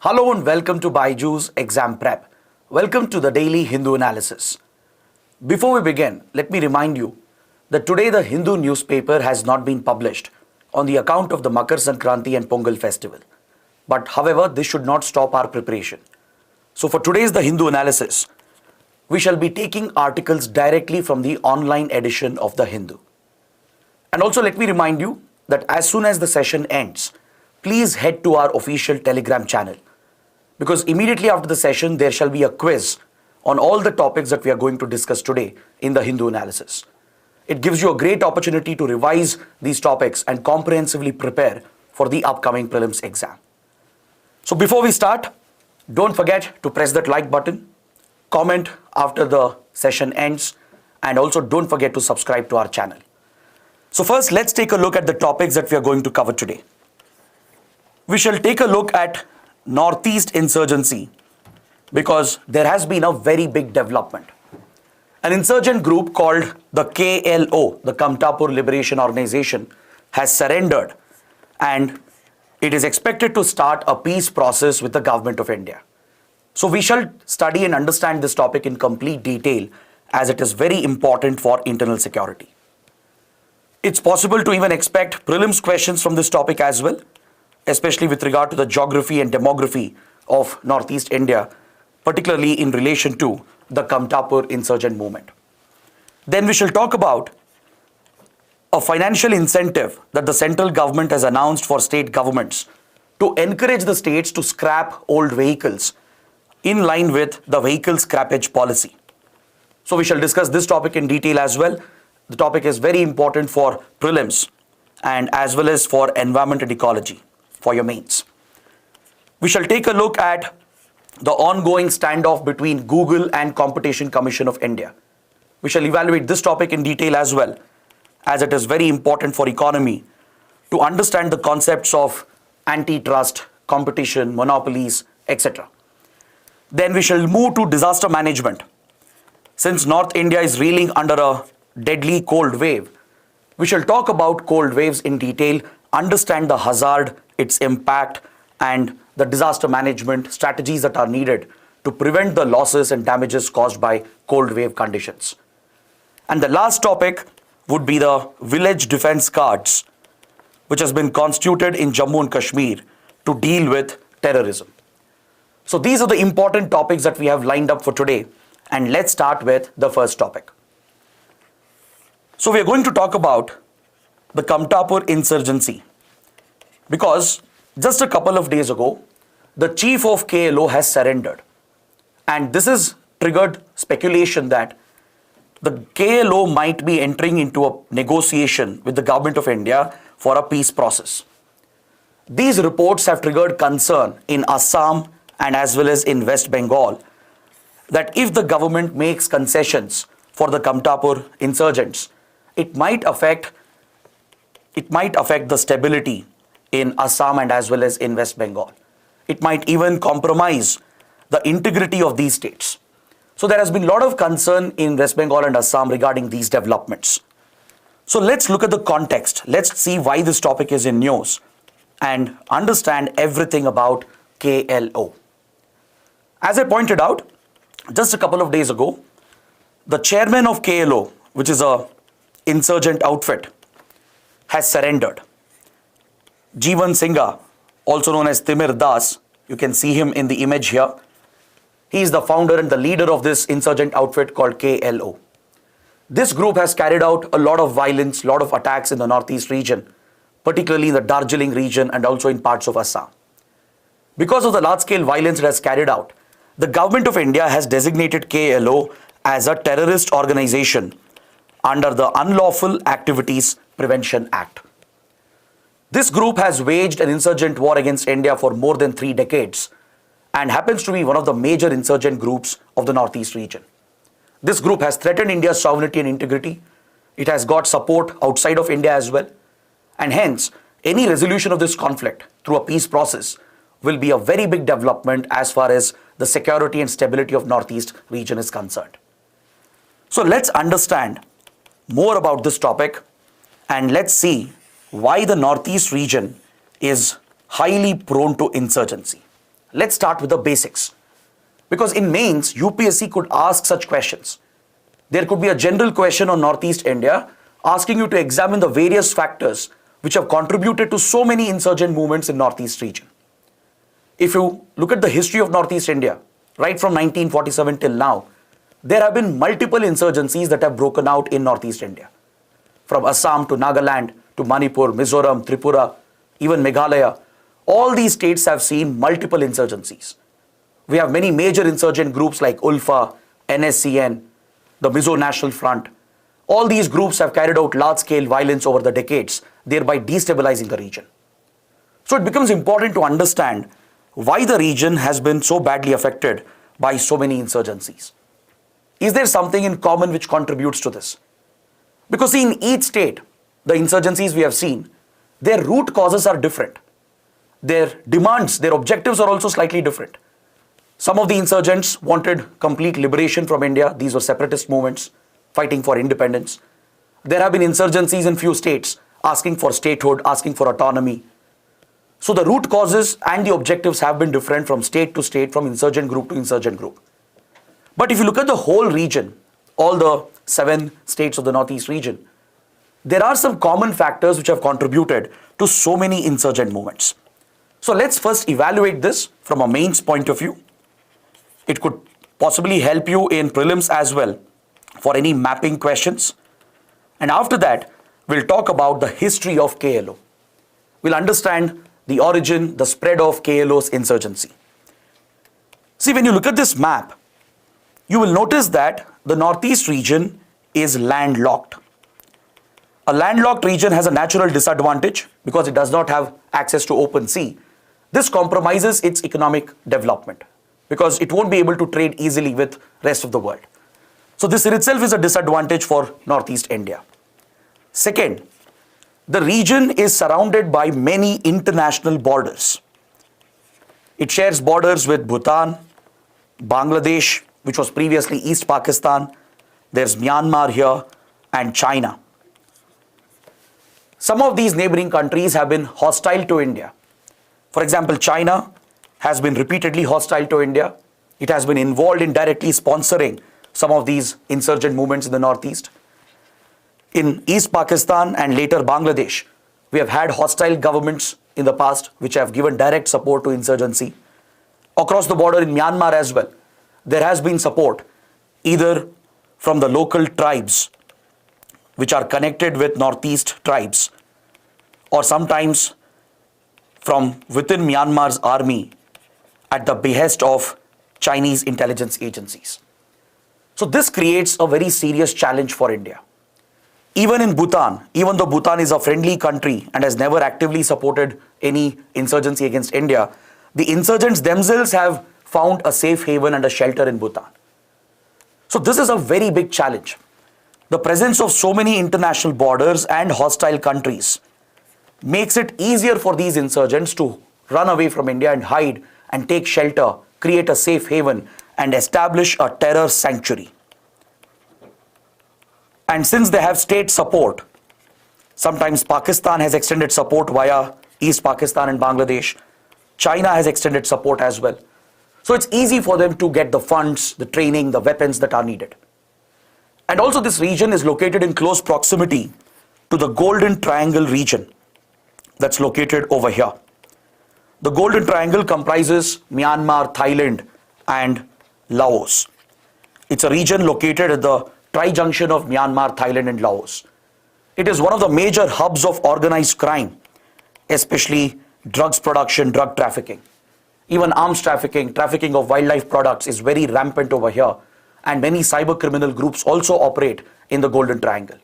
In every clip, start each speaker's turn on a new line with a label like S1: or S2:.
S1: Hello and welcome to BYJU'S Exam Prep. Welcome to the daily Hindu analysis. Before we begin, let me remind you that today the Hindu newspaper has not been published on the account of the Makar Sankranti and Pongal festival. But however, this should not stop our preparation. So for today's the Hindu analysis, we shall be taking articles directly from the online edition of the Hindu. And also let me remind you that as soon as the session ends, please head to our official Telegram channel, because immediately after the session there shall be a quiz on all the topics that we are going to discuss today in the Hindu analysis. It gives you a great opportunity to revise these topics and comprehensively prepare for the upcoming prelims exam. So before we start, don't forget to press that like button, comment after the session ends, and also don't forget to subscribe to our channel. So first, let's take a look at the topics that we are going to cover today. We shall take a look at Northeast insurgency because there has been a very big development. An insurgent group called the KLO, the Kamtapur Liberation Organization, has surrendered and it is expected to start a peace process with the government of India. So we shall study and understand this topic in complete detail as it is very important for internal security. It's possible to even expect prelims questions from this topic as well, especially with regard to the geography and demography of Northeast India, particularly in relation to the Kamtapur insurgent movement. Then we shall talk about a financial incentive that the central government has announced for state governments to encourage the states to scrap old vehicles in line with the vehicle scrappage policy. So we shall discuss this topic in detail as well. The topic is very important for prelims and as well as for environment and ecology for your mains. We shall take a look at the ongoing standoff between Google and Competition Commission of India. We shall evaluate this topic in detail as well, as it is very important for economy to understand the concepts of antitrust, competition, monopolies, etc. Then we shall move to disaster management. Since North India is reeling under a deadly cold wave, we shall talk about cold waves in detail, understand the hazard, its impact, and the disaster management strategies that are needed to prevent the losses and damages caused by cold wave conditions. And the last topic would be the village defense guards, which has been constituted in Jammu and Kashmir to deal with terrorism. So these are the important topics that we have lined up for today, and let's start with the first topic. So we are going to talk about the Kamtapur insurgency, because just a couple of days ago, the chief of KLO has surrendered. And this has triggered speculation that the KLO might be entering into a negotiation with the government of India for a peace process. These reports have triggered concern in Assam and as well as in West Bengal that if the government makes concessions for the Kamtapur insurgents, it might affect the stability in Assam and as well as in West Bengal. It might even compromise the integrity of these states. So there has been a lot of concern in West Bengal and Assam regarding these developments. So let's look at the context. Let's see why this topic is in news and understand everything about KLO. As I pointed out, just a couple of days ago, the chairman of KLO, which is a insurgent outfit, has surrendered. Jeevan Singha, also known as Timir Das, you can see him in the image here. He is the founder and the leader of this insurgent outfit called KLO. This group has carried out a lot of violence, a lot of attacks in the Northeast region, particularly in the Darjeeling region and also in parts of Assam. Because of the large-scale violence it has carried out, the government of India has designated KLO as a terrorist organization under the Unlawful Activities Prevention Act. This group has waged an insurgent war against India for more than 3 decades and happens to be one of the major insurgent groups of the Northeast region. This group has threatened India's sovereignty and integrity. It has got support outside of India as well. And hence, any resolution of this conflict through a peace process will be a very big development as far as the security and stability of Northeast region is concerned. So let's understand more about this topic and let's see why the Northeast region is highly prone to insurgency. let's start with the basics. Because in mains, UPSC could ask such questions. There could be a general question on Northeast India asking you to examine the various factors which have contributed to so many insurgent movements in Northeast region. If you look at the history of Northeast India, right from 1947 till now, there have been multiple insurgencies that have broken out in Northeast India. From Assam to Nagaland to Manipur, Mizoram, Tripura, even Meghalaya, all these states have seen multiple insurgencies. We have many major insurgent groups like ULFA, NSCN, the Mizo National Front. All these groups have carried out large-scale violence over the decades, thereby destabilizing the region. So it becomes important to understand why the region has been so badly affected by so many insurgencies. Is there something in common which contributes to this? Because see, in each state, the insurgencies we have seen, their root causes are different. Their demands, their objectives are also slightly different. Some of the insurgents wanted complete liberation from India. These were separatist movements fighting for independence. There have been insurgencies in few states asking for statehood, asking for autonomy. So the root causes and the objectives have been different from state to state, from insurgent group to insurgent group. But if you look at the whole region, all the 7 states of the Northeast region, there are some common factors which have contributed to so many insurgent movements. So let's first evaluate this from a mains point of view. It could possibly help you in prelims as well for any mapping questions. And after that, we'll talk about the history of KLO. We'll understand the origin, the spread of KLO's insurgency. See, when you look at this map, you will notice that the Northeast region is landlocked. A landlocked region has a natural disadvantage because it does not have access to open sea. This compromises its economic development because it won't be able to trade easily with rest of the world. So this in itself is a disadvantage for Northeast India. Second, the region is surrounded by many international borders. It shares borders with Bhutan, Bangladesh, which was previously East Pakistan. There's Myanmar here and China. Some of these neighboring countries have been hostile to India. For example, China has been repeatedly hostile to India. It has been involved in directly sponsoring some of these insurgent movements in the Northeast. In East Pakistan and later Bangladesh, we have had hostile governments in the past which have given direct support to insurgency. Across the border in Myanmar as well, there has been support either from the local tribes which are connected with Northeast tribes, or sometimes from within Myanmar's army at the behest of Chinese intelligence agencies. So this creates a very serious challenge for India. Even in Bhutan, even though Bhutan is a friendly country and has never actively supported any insurgency against India, the insurgents themselves have found a safe haven and a shelter in Bhutan. So this is a very big challenge. The presence of so many international borders and hostile countries makes it easier for these insurgents to run away from India and hide and take shelter, create a safe haven and establish a terror sanctuary. And since they have state support, sometimes Pakistan has extended support via East Pakistan and Bangladesh. China has extended support as well. So it's easy for them to get the funds, the training, the weapons that are needed. And also this region is located in close proximity to the Golden Triangle region that's located over here. The Golden Triangle comprises Myanmar, Thailand and Laos. It's a region located at the tri-junction of Myanmar, Thailand and Laos. It is one of the major hubs of organized crime, especially drugs production, drug trafficking. Even arms trafficking, trafficking of wildlife products is very rampant over here, and many cyber criminal groups also operate in the Golden Triangle.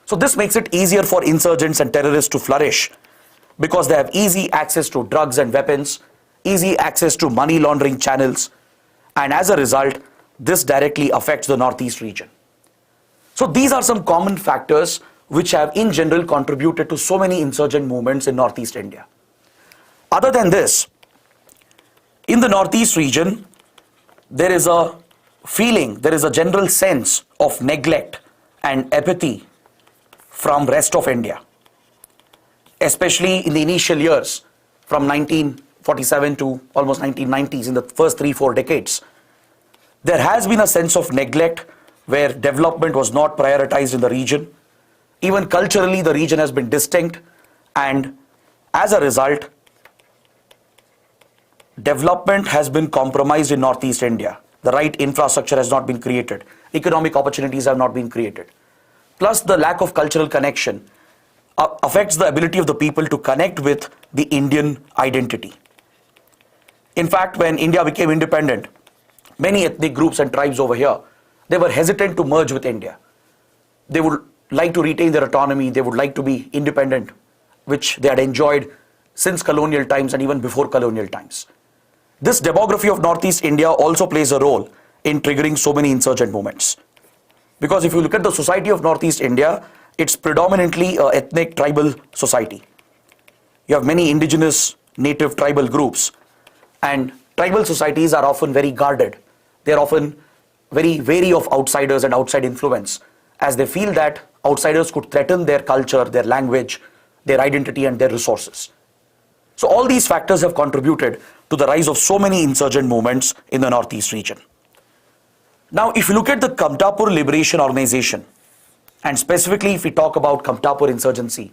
S1: So this makes it easier for insurgents and terrorists to flourish because they have easy access to drugs and weapons, easy access to money laundering channels, and as a result, this directly affects the Northeast region. So these are some common factors which have in general contributed to so many insurgent movements in Northeast India. Other than this, in the Northeast region, there is a feeling, there is a general sense of neglect and apathy from rest of India, especially in the initial years from 19 1947 to almost 1990s, in the first 3-4 decades, there has been a sense of neglect where development was not prioritized in the region. Even culturally, the region has been distinct, and as a result, development has been compromised in Northeast India. The right infrastructure has not been created. Economic opportunities have not been created. Plus, the lack of cultural connection affects the ability of the people to connect with the Indian identity. In fact, when India became independent, many ethnic groups and tribes over here, they were hesitant to merge with India. They would like to retain their autonomy. They would like to be independent, which they had enjoyed since colonial times and even before colonial times. This demography of Northeast India also plays a role in triggering so many insurgent movements. Because if you look at the society of Northeast India, it's predominantly an ethnic tribal society. You have many indigenous native tribal groups, and tribal societies are often very guarded. They are often very wary of outsiders and outside influence, as they feel that outsiders could threaten their culture, their language, their identity and their resources. So all these factors have contributed to the rise of so many insurgent movements in the Northeast region. Now, if you look at the Kamtapur Liberation Organization, and specifically if we talk about Kamtapur insurgency,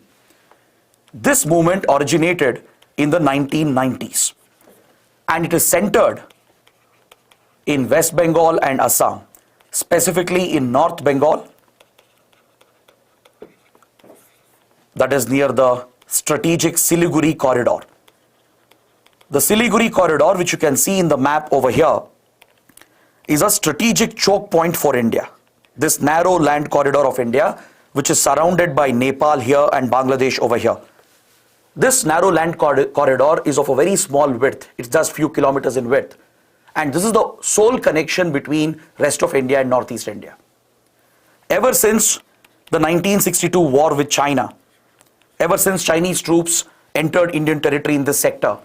S1: this movement originated in the 1990s, and it is centered in West Bengal and Assam, specifically in North Bengal, that is near the strategic Siliguri corridor. The Siliguri corridor, which you can see in the map over here, is a strategic choke point for India. This narrow land corridor of India, which is surrounded by Nepal here and Bangladesh over here. This narrow land corridor is of a very small width. It's just few kilometers in width. And this is the sole connection between rest of India and Northeast India. Ever since the 1962 war with China, ever since Chinese troops entered Indian territory in this sector,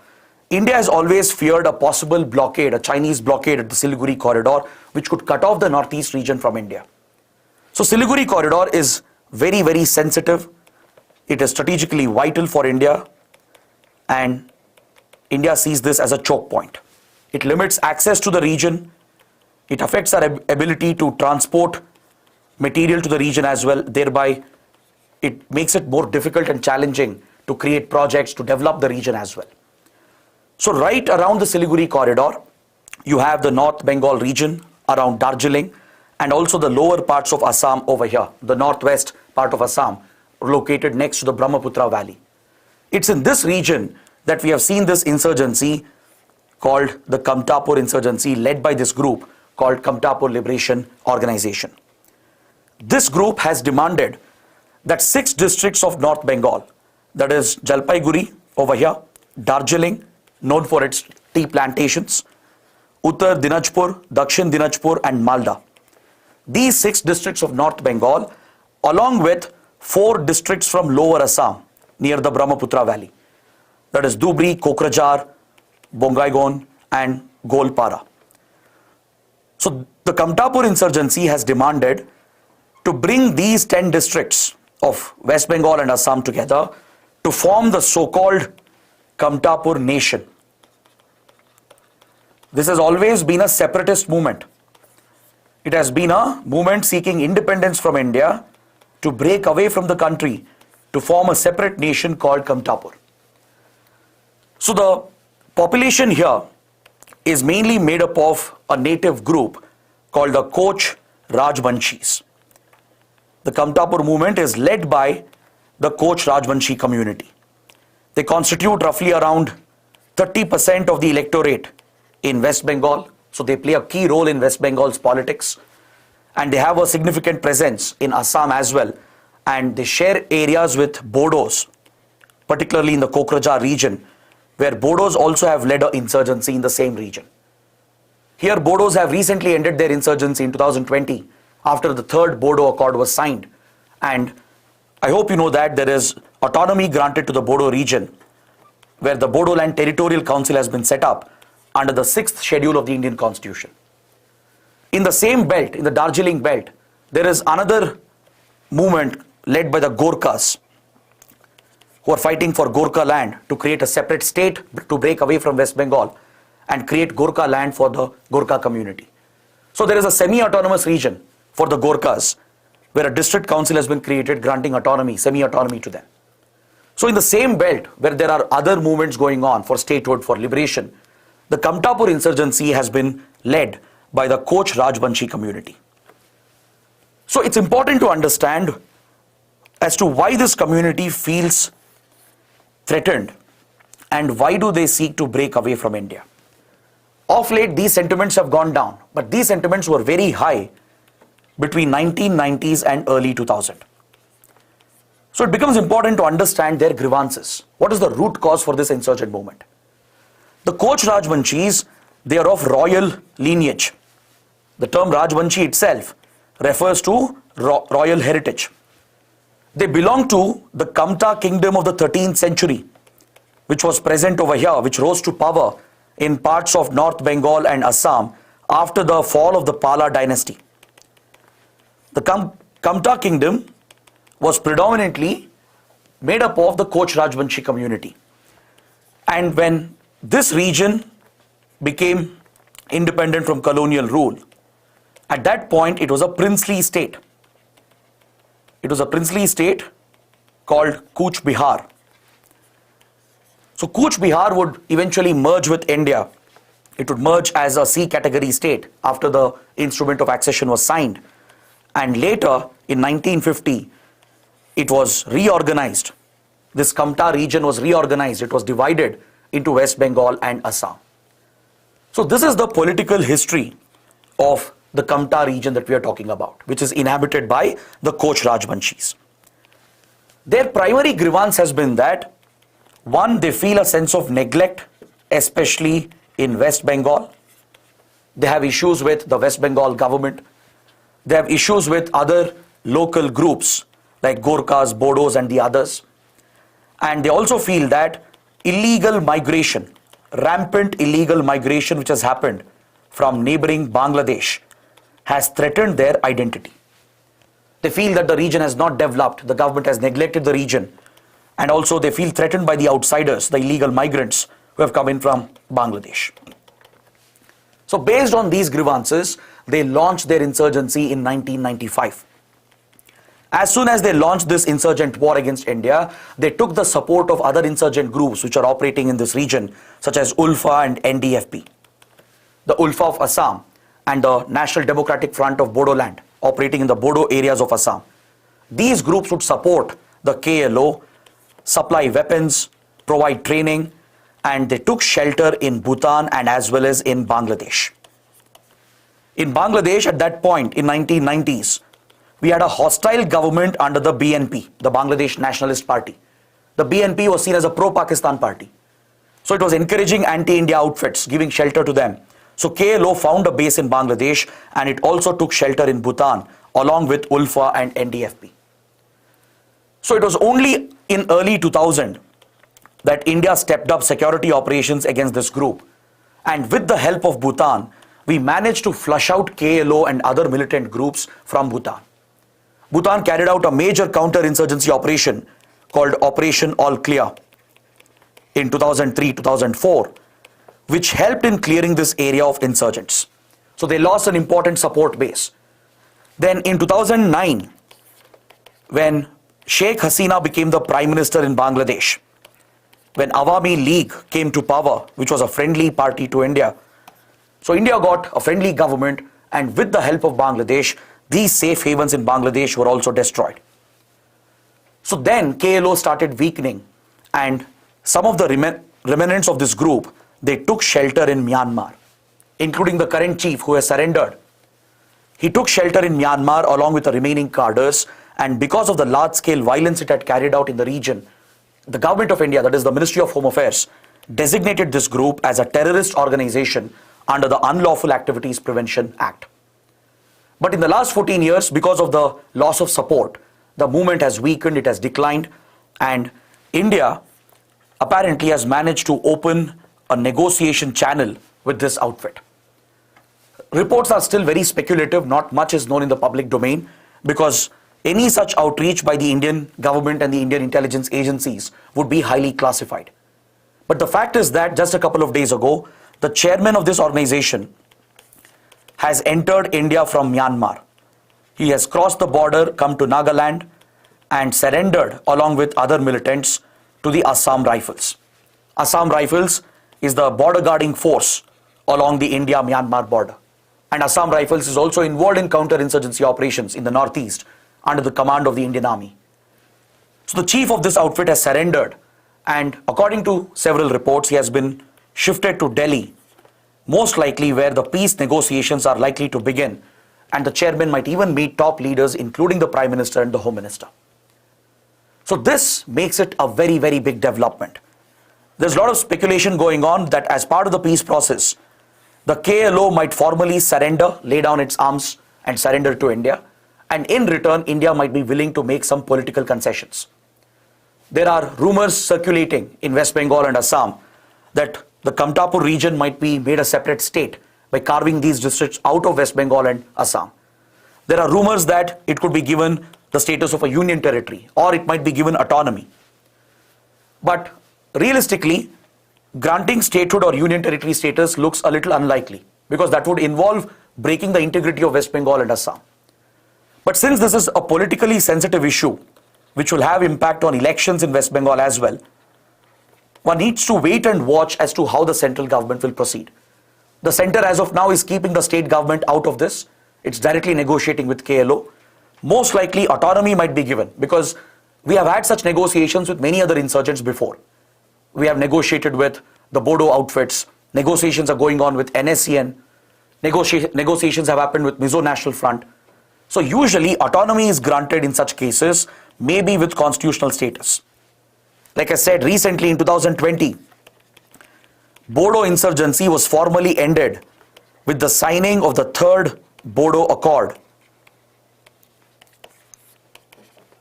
S1: India has always feared a possible blockade, a Chinese blockade at the Siliguri corridor, which could cut off the Northeast region from India. So Siliguri corridor is very, very sensitive. It is strategically vital for India, and India sees this as a choke point. It limits access to the region. It affects our ability to transport material to the region as well. Thereby, it makes it more difficult and challenging to create projects to develop the region as well. So right around the Siliguri corridor, you have the North Bengal region around Darjeeling, and also the lower parts of Assam over here, the northwest part of Assam, located next to the Brahmaputra Valley. It's in this region that we have seen this insurgency called the Kamtapur insurgency, led by this group called Kamtapur Liberation Organization. This group has demanded that 6 districts of North Bengal, that is Jalpaiguri over here, Darjeeling, known for its tea plantations, Uttar Dinajpur, Dakshin Dinajpur and Malda. These 6 districts of North Bengal, along with 4 districts from Lower Assam near the Brahmaputra Valley, that is Dhubri, Kokrajhar, Bongaigaon and Golpara. So the Kamtapur insurgency has demanded to bring these 10 districts of West Bengal and Assam together to form the so-called Kamtapur nation. This has always been a separatist movement. It has been a movement seeking independence from India to break away from the country to form a separate nation called Kamtapur. So the population here is mainly made up of a native group called the Koch Rajbanshis. The Kamtapur movement is led by the Koch Rajbanshi community. They constitute roughly around 30% of the electorate in West Bengal. So they play a key role in West Bengal's politics, and they have a significant presence in Assam as well. And they share areas with Bodos, particularly in the Kokrajhar region, where Bodos also have led an insurgency in the same region. Here, Bodos have recently ended their insurgency in 2020 after the 3rd Bodo Accord was signed. And I hope you know that there is autonomy granted to the Bodo region, where the Bodoland Territorial Council has been set up under the 6th schedule of the Indian Constitution. In the same belt, in the Darjeeling belt, there is another movement led by the Gorkhas. who are fighting for Gorkha land to create a separate state to break away from West Bengal and create Gorkha land for the Gorkha community. So there is a semi-autonomous region for the Gorkhas where a district council has been created granting autonomy, semi-autonomy to them. So in the same belt where there are other movements going on for statehood, for liberation, the Kamtapur insurgency has been led by the Koch Rajbanshi community. So it's important to understand as to why this community feels threatened and why do they seek to break away from India. Of late, these sentiments have gone down, but these sentiments were very high between 1990s and early 2000. So it becomes important to understand their grievances. What is the root cause for this insurgent movement? The Koch Rajbanshis, they are of royal lineage. The term Rajbanshi itself refers to royal heritage. They belong to the Kamta kingdom of the 13th century, which was present over here, which rose to power in parts of North Bengal and Assam after the fall of the Pala dynasty. The Kamta kingdom was predominantly made up of the Koch Rajbanshi community. And when this region became independent from colonial rule, at that point it was a princely state. It was a princely state called Cooch Behar. So Cooch Behar would eventually merge with India. It would merge as a C category state after the instrument of accession was signed. And later in 1950, it was reorganized. This Kamta region was reorganized. It was divided into West Bengal and Assam. So this is the political history of the Kamta region that we are talking about, which is inhabited by the Koch Rajbanshis. Their primary grievance has been that, one, they feel a sense of neglect, especially in West Bengal. They have issues with the West Bengal government. They have issues with other local groups like Gorkhas, Bodos and the others. And they also feel that illegal migration, rampant illegal migration which has happened from neighboring Bangladesh has threatened their identity. They feel that the region has not developed, the government has neglected the region, and also they feel threatened by the outsiders, the illegal migrants who have come in from Bangladesh. So based on these grievances, they launched their insurgency in 1995. As soon as they launched this insurgent war against India, they took the support of other insurgent groups which are operating in this region, such as ULFA and NDFP. The ULFA of Assam and the National Democratic Front of Bodoland, operating in the Bodo areas of Assam. These groups would support the KLO, supply weapons, provide training, and they took shelter in Bhutan and as well as in Bangladesh. In Bangladesh at that point in 1990s, we had a hostile government under the BNP, the Bangladesh Nationalist Party. The BNP was seen as a pro-Pakistan party. So it was encouraging anti-India outfits, giving shelter to them. So KLO found a base in Bangladesh and it also took shelter in Bhutan along with ULFA and NDFP. So it was only in early 2000 that India stepped up security operations against this group. And with the help of Bhutan, we managed to flush out KLO and other militant groups from Bhutan. Bhutan carried out a major counter-insurgency operation called Operation All Clear in 2003-2004, which helped in clearing this area of insurgents. So they lost an important support base. Then in 2009, when Sheikh Hasina became the Prime Minister in Bangladesh, when Awami League came to power, which was a friendly party to India, so India got a friendly government, and with the help of Bangladesh, these safe havens in Bangladesh were also destroyed. So then KLO started weakening, and some of the remnants of this group, they took shelter in Myanmar, including the current chief who has surrendered. He took shelter in Myanmar along with the remaining cadres, and because of the large-scale violence it had carried out in the region, the government of India, that is the Ministry of Home Affairs, designated this group as a terrorist organization under the Unlawful Activities Prevention Act. But in the last 14 years, because of the loss of support, the movement has weakened, it has declined, and India apparently has managed to open a negotiation channel with this outfit. Reports are still very speculative, not much is known in the public domain, because any such outreach by the Indian government and the Indian intelligence agencies would be highly classified. But the fact is that just a couple of days ago, the chairman of this organization has entered India from Myanmar. He has crossed the border, come to Nagaland, and surrendered along with other militants to the Assam Rifles. Assam Rifles is the border guarding force along the India-Myanmar border. And Assam Rifles is also involved in counter-insurgency operations in the northeast under the command of the Indian Army. So the chief of this outfit has surrendered, and according to several reports, he has been shifted to Delhi, most likely where the peace negotiations are likely to begin, and the chairman might even meet top leaders including the Prime Minister and the Home Minister. So this makes it a very, very big development. There's a lot of speculation going on that as part of the peace process, the KLO might formally surrender, lay down its arms and surrender to India, and in return, India might be willing to make some political concessions. There are rumors circulating in West Bengal and Assam that the Kamtapur region might be made a separate state by carving these districts out of West Bengal and Assam. There are rumors that it could be given the status of a union territory, or it might be given autonomy. But realistically, granting statehood or union territory status looks a little unlikely, because that would involve breaking the integrity of West Bengal and Assam. But since this is a politically sensitive issue, which will have impact on elections in West Bengal as well, one needs to wait and watch as to how the central government will proceed. The center as of now is keeping the state government out of this. It's directly negotiating with KLO. Most likely autonomy might be given, because we have had such negotiations with many other insurgents before. We have negotiated with the Bodo outfits. Negotiations are going on with NSCN. Negotiations have happened with Mizo National Front. So usually autonomy is granted in such cases, maybe with constitutional status. Like I said, recently in 2020, Bodo insurgency was formally ended with the signing of the third Bodo Accord,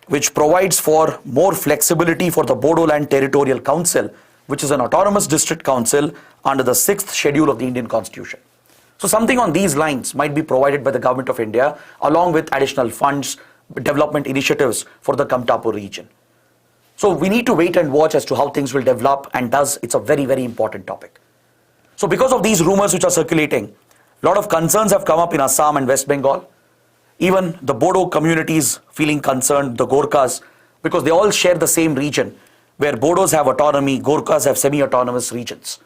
S1: which provides for more flexibility for the Bodoland Territorial Council, which is an autonomous district council under the 6th schedule of the Indian Constitution. So something on these lines might be provided by the Government of India, along with additional funds, development initiatives for the Kamtapur region. So we need to wait and watch as to how things will develop, and thus it's a very, very important topic. So because of these rumors which are circulating, a lot of concerns have come up in Assam and West Bengal. Even the Bodo communities feeling concerned, the Gorkhas, because they all share the same region, where Bodos have autonomy, Gorkhas have semi-autonomous regions.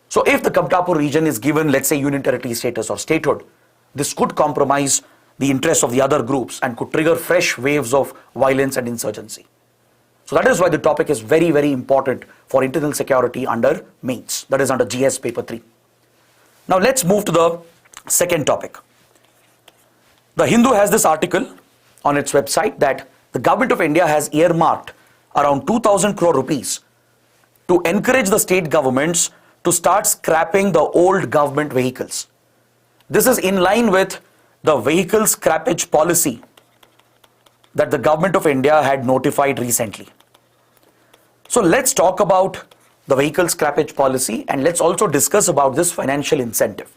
S1: So if the Kamtapur region is given, let's say, union territory status or statehood, this could compromise the interests of the other groups and could trigger fresh waves of violence and insurgency. So that is why the topic is very, very important for internal security under mains, that is under GS paper 3. Now let's move to the second topic. The Hindu has this article on its website that the Government of India has earmarked around 2,000 crore rupees to encourage the state governments to start scrapping the old government vehicles. This is in line with the vehicle scrappage policy that the Government of India had notified recently. So let's talk about the vehicle scrappage policy, and let's also discuss about this financial incentive.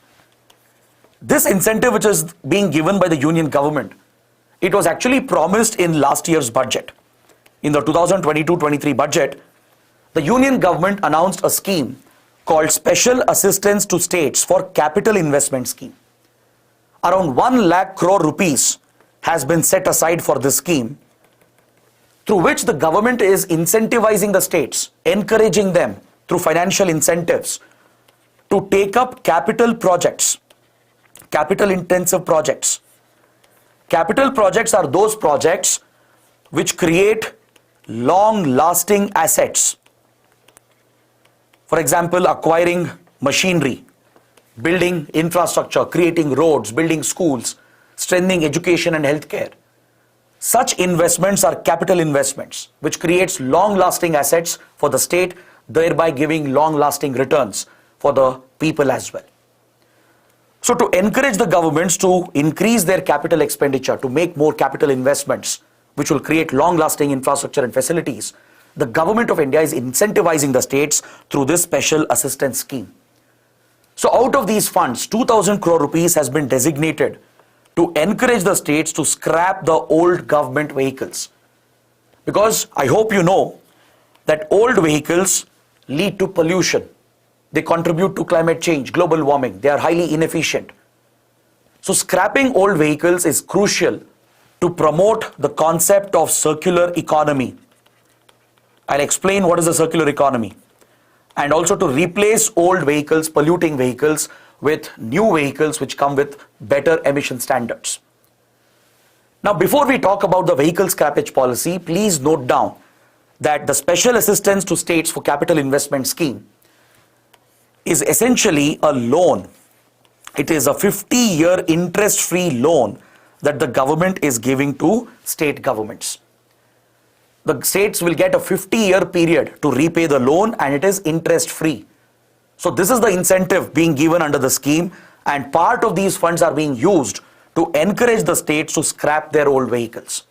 S1: This incentive, which is being given by the union government, it was actually promised in last year's budget. In the 2022-23 budget, the union government announced a scheme called Special Assistance to States for Capital Investment Scheme. Around 1 lakh crore rupees has been set aside for this scheme, through which the government is incentivizing the states, encouraging them through financial incentives to take up capital projects, capital intensive projects. Capital projects are those projects which create long lasting assets. For example, acquiring machinery, building infrastructure, creating roads, building schools, strengthening education and healthcare. Such investments are capital investments, which creates long-lasting assets for the state, thereby giving long-lasting returns for the people as well. So to encourage the governments to increase their capital expenditure, to make more capital investments, which will create long-lasting infrastructure and facilities, the Government of India is incentivizing the states through this special assistance scheme. So out of these funds, 2,000 crore rupees has been designated to encourage the states to scrap the old government vehicles. Because I hope you know that old vehicles lead to pollution. They contribute to climate change, global warming. They are highly inefficient. So scrapping old vehicles is crucial to promote the concept of circular economy. I'll explain what is the circular economy. And also to replace old vehicles, polluting vehicles, with new vehicles which come with better emission standards. Now, before we talk about the vehicle scrappage policy, please note down that the Special Assistance to States for Capital Investment Scheme is essentially a loan. It is a 50-year interest-free loan that the government is giving to state governments. The states will get a 50-year period to repay the loan, and it is interest-free. So this is the incentive being given under the scheme, and part of these funds are being used to encourage the states to scrap their old vehicles.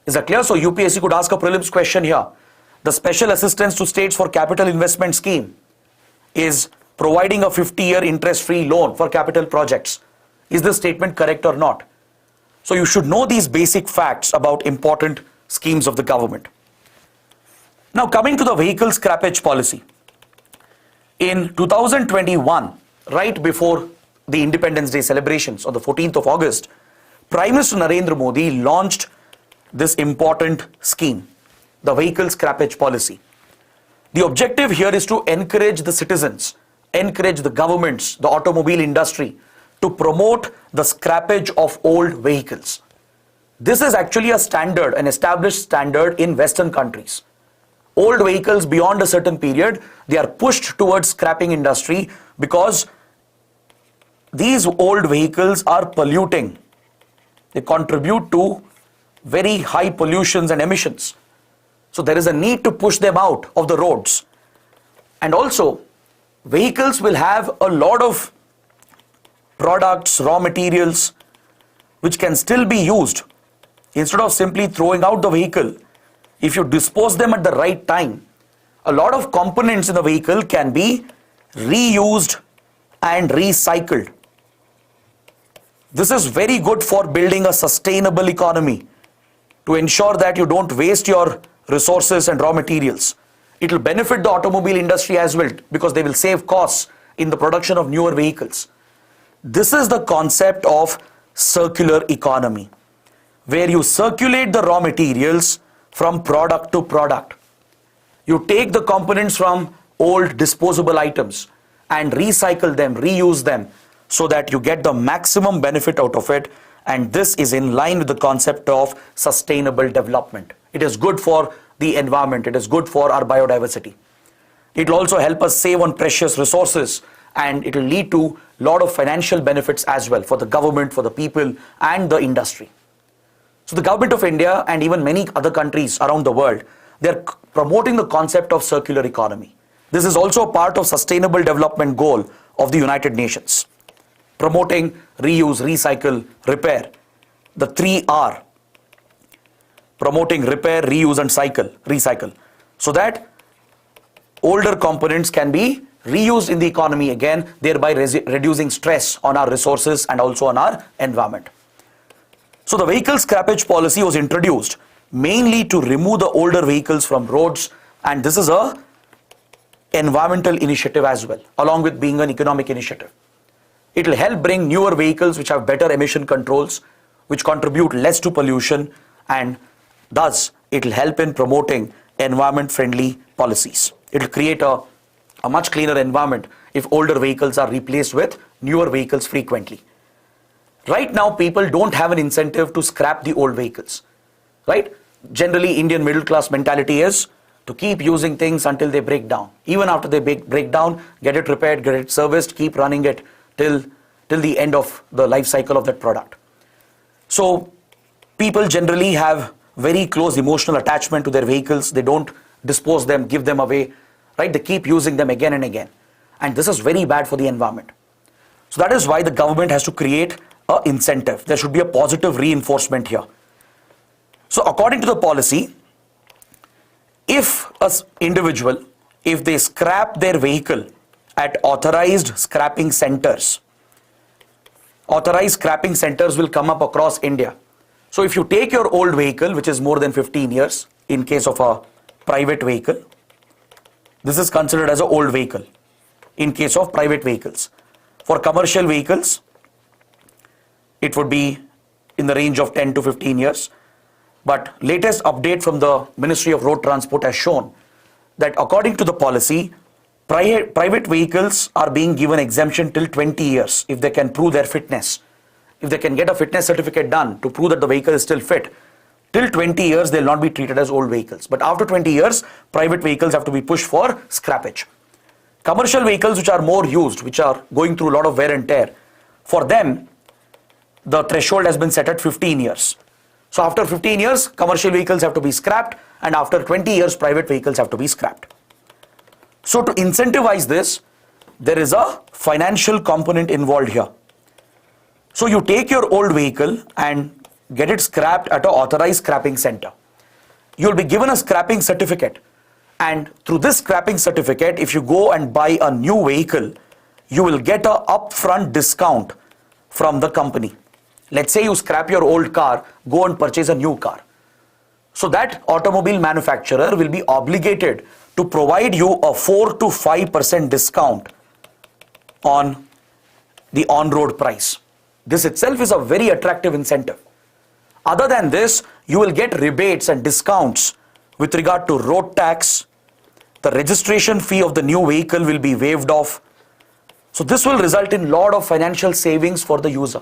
S1: Is that clear? So UPSC could ask a prelims question here. The Special Assistance to States for Capital Investment Scheme is providing a 50-year interest-free loan for capital projects. Is this statement correct or not? So you should know these basic facts about important schemes of the government. Now, coming to the vehicle scrappage policy. In 2021, right before the Independence Day celebrations on the 14th of August, Prime Minister Narendra Modi launched this important scheme, the vehicle scrappage policy. The objective here is to encourage the citizens, encourage the governments, the automobile industry to promote the scrappage of old vehicles. This is actually a standard, an established standard in Western countries. Old vehicles beyond a certain period, they are pushed towards scrapping industry because these old vehicles are polluting. They contribute to very high pollutions and emissions. So there is a need to push them out of the roads. And also, vehicles will have a lot of products, raw materials, which can still be used. Instead of simply throwing out the vehicle, if you dispose them at the right time, a lot of components in the vehicle can be reused and recycled. This is very good for building a sustainable economy to ensure that you don't waste your resources and raw materials. It will benefit the automobile industry as well because they will save costs in the production of newer vehicles. This is the concept of circular economy, where you circulate the raw materials from product to product. You take the components from old disposable items and recycle them, reuse them, so that you get the maximum benefit out of it. And this is in line with the concept of sustainable development. It is good for the environment. It is good for our biodiversity. It will also help us save on precious resources, and it will lead to a lot of financial benefits as well for the government, for the people, and the industry. So the government of India and even many other countries around the world, they are promoting the concept of circular economy. This is also a part of sustainable development goal of the United Nations. Promoting reuse, recycle, repair. The 3R. Promoting repair, reuse and recycle. So that older components can be reused in the economy again, thereby reducing stress on our resources and also on our environment. So the vehicle scrappage policy was introduced mainly to remove the older vehicles from roads, and this is a environmental initiative as well, along with being an economic initiative. It will help bring newer vehicles which have better emission controls, which contribute less to pollution, and thus it will help in promoting environment-friendly policies. It will create a much cleaner environment if older vehicles are replaced with newer vehicles frequently. Right now, people don't have an incentive to scrap the old vehicles, right? Generally, Indian middle class mentality is to keep using things until they break down. Even after they break down, get it repaired, get it serviced, keep running it till the end of the life cycle of that product. So people generally have very close emotional attachment to their vehicles. They don't dispose them, give them away, right? They keep using them again and again. And this is very bad for the environment. So that is why the government has to create an incentive. There should be a positive reinforcement here. So according to the policy, if an individual, if they scrap their vehicle at authorized scrapping centers, authorized scrapping centers will come up across India. So if you take your old vehicle, which is more than 15 years, in case of a private vehicle, this is considered as an old vehicle in case of private vehicles. For commercial vehicles, it would be in the range of 10 to 15 years. But latest update from the Ministry of Road Transport has shown that according to the policy, private vehicles are being given exemption till 20 years if they can prove their fitness. If they can get a fitness certificate done to prove that the vehicle is still fit, till 20 years they'll not be treated as old vehicles. But after 20 years, private vehicles have to be pushed for scrappage. Commercial vehicles which are more used, which are going through a lot of wear and tear, for them, the threshold has been set at 15 years. So after 15 years, commercial vehicles have to be scrapped, and after 20 years, private vehicles have to be scrapped. So to incentivize this, there is a financial component involved here. So you take your old vehicle and get it scrapped at an authorized scrapping center. You'll be given a scrapping certificate. And through this scrapping certificate, if you go and buy a new vehicle, you will get an upfront discount from the company. Let's say you scrap your old car, go and purchase a new car. So that automobile manufacturer will be obligated to provide you a 4 to 5% discount on the on-road price. This itself is a very attractive incentive. Other than this, you will get rebates and discounts with regard to road tax. The registration fee of the new vehicle will be waived off. So this will result in a lot of financial savings for the user.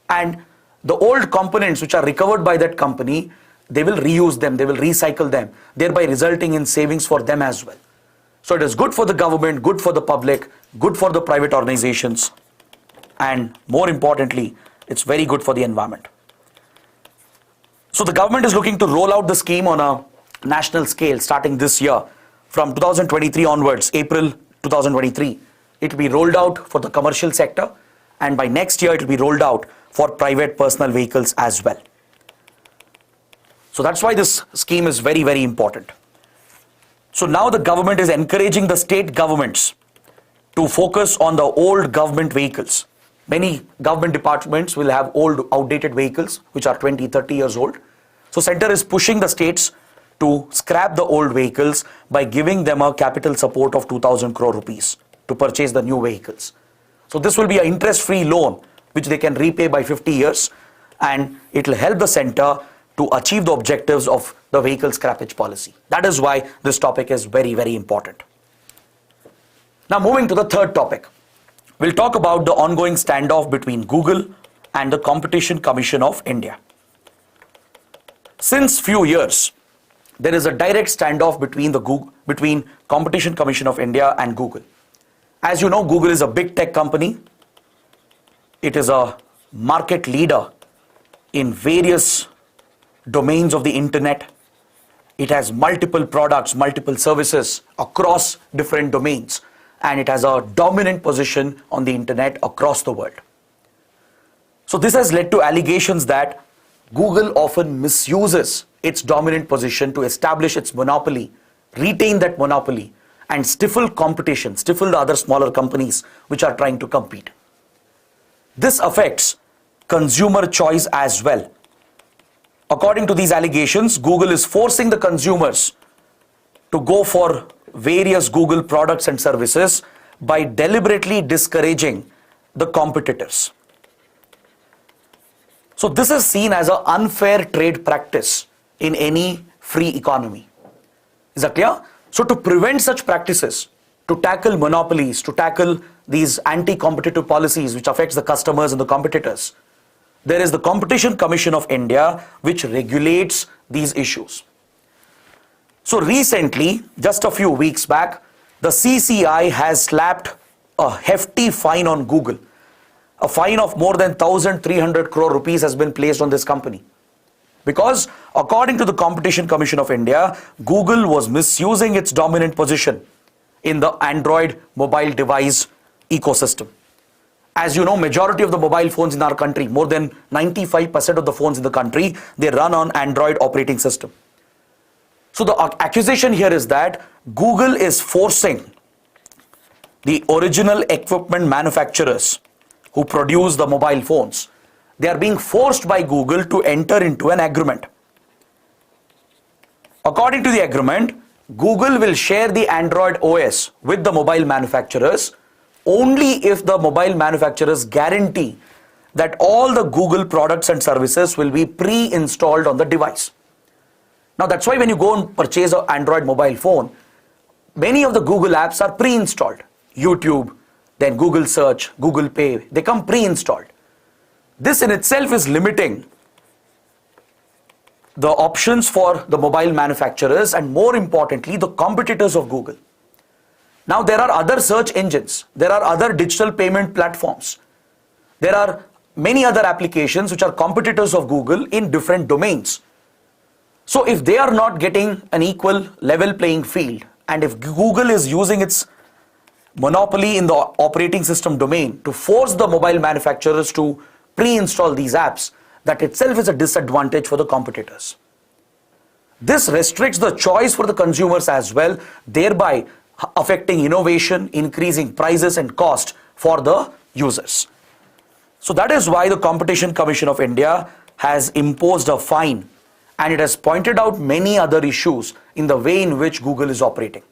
S1: And the old components which are recovered by that company, they will reuse them, they will recycle them, thereby resulting in savings for them as well. So it is good for the government, good for the public, good for the private organizations, and more importantly, it's very good for the environment. So the government is looking to roll out the scheme on a national scale starting this year. From 2023 onwards, April 2023, it will be rolled out for the commercial sector, and by next year it will be rolled out for private personal vehicles as well. So that's why this scheme is very, very important. So now the government is encouraging the state governments to focus on the old government vehicles. Many government departments will have old, outdated vehicles which are 20, 30 years old. So center is pushing the states to scrap the old vehicles by giving them a capital support of 2,000 crore rupees to purchase the new vehicles. So this will be an interest-free loan which they can repay by 50 years, and it will help the center to achieve the objectives of the vehicle scrappage policy. That is why this topic is very, very important. Now moving to the third topic, we'll talk about the ongoing standoff between Google and the Competition Commission of India. Since few years, there is a direct standoff between Competition Commission of India and Google. As you know, Google is a big tech company. It is a market leader in various domains of the internet. It has multiple products, multiple services across different domains, and it has a dominant position on the internet across the world. So this has led to allegations that Google often misuses its dominant position to establish its monopoly, retain that monopoly, and stifle competition, stifle the other smaller companies which are trying to compete. This affects consumer choice as well. According to these allegations, Google is forcing the consumers to go for various Google products and services by deliberately discouraging the competitors. So this is seen as an unfair trade practice in any free economy. Is that clear? So to prevent such practices, to tackle monopolies, to tackle these anti-competitive policies which affects the customers and the competitors, there is the Competition Commission of India which regulates these issues. So recently, just a few weeks back, the CCI has slapped a hefty fine on Google. A fine of more than 1,300 crore rupees has been placed on this company. Because according to the Competition Commission of India, Google was misusing its dominant position in the Android mobile device ecosystem. As you know, majority of the mobile phones in our country, more than 95% of the phones in the country, they run on Android operating system. So the accusation here is that Google is forcing the original equipment manufacturers who produce the mobile phones, they are being forced by Google to enter into an agreement. According to the agreement, Google will share the Android OS with the mobile manufacturers only if the mobile manufacturers guarantee that all the Google products and services will be pre-installed on the device. Now that's why when you go and purchase an Android mobile phone, many of the Google apps are pre-installed. YouTube, then Google Search, Google Pay, they come pre-installed. This in itself is limiting the options for the mobile manufacturers and more importantly, the competitors of Google. Now there are other search engines, there are other digital payment platforms, there are many other applications which are competitors of Google in different domains. So if they are not getting an equal level playing field, and if Google is using its monopoly in the operating system domain to force the mobile manufacturers to pre-install these apps, that itself is a disadvantage for the competitors. This restricts the choice for the consumers as well, thereby affecting innovation, increasing prices and cost for the users. So that is why the Competition Commission of India has imposed a fine, and it has pointed out many other issues in the way in which Google is operating.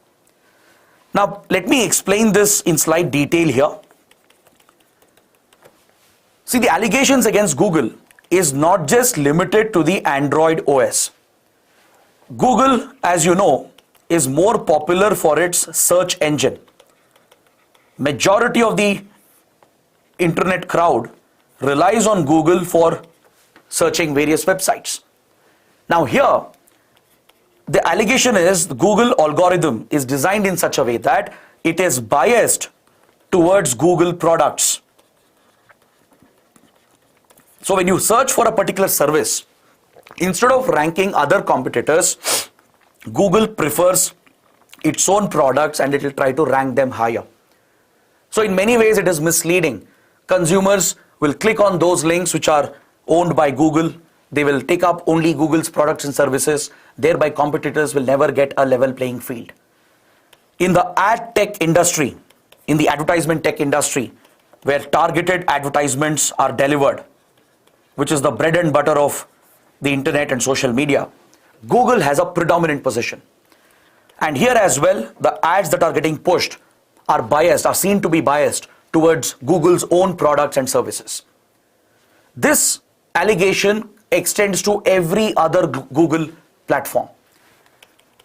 S1: Now, let me explain this in slight detail here. See, the allegations against Google is not just limited to the Android OS. Google, as you know, is more popular for its search engine. Majority of the internet crowd relies on Google for searching various websites. Now here, the allegation is the Google algorithm is designed in such a way that it is biased towards Google products. So when you search for a particular service, instead of ranking other competitors, Google prefers its own products and it will try to rank them higher. So in many ways it is misleading. Consumers will click on those links which are owned by Google. They will take up only Google's products and services. Thereby competitors will never get a level playing field. In the ad tech industry, in the advertisement tech industry, where targeted advertisements are delivered, which is the bread and butter of the internet and social media, Google has a predominant position. And here as well, the ads that are getting pushed are biased, are seen to be biased towards Google's own products and services. This allegation extends to every other Google platform.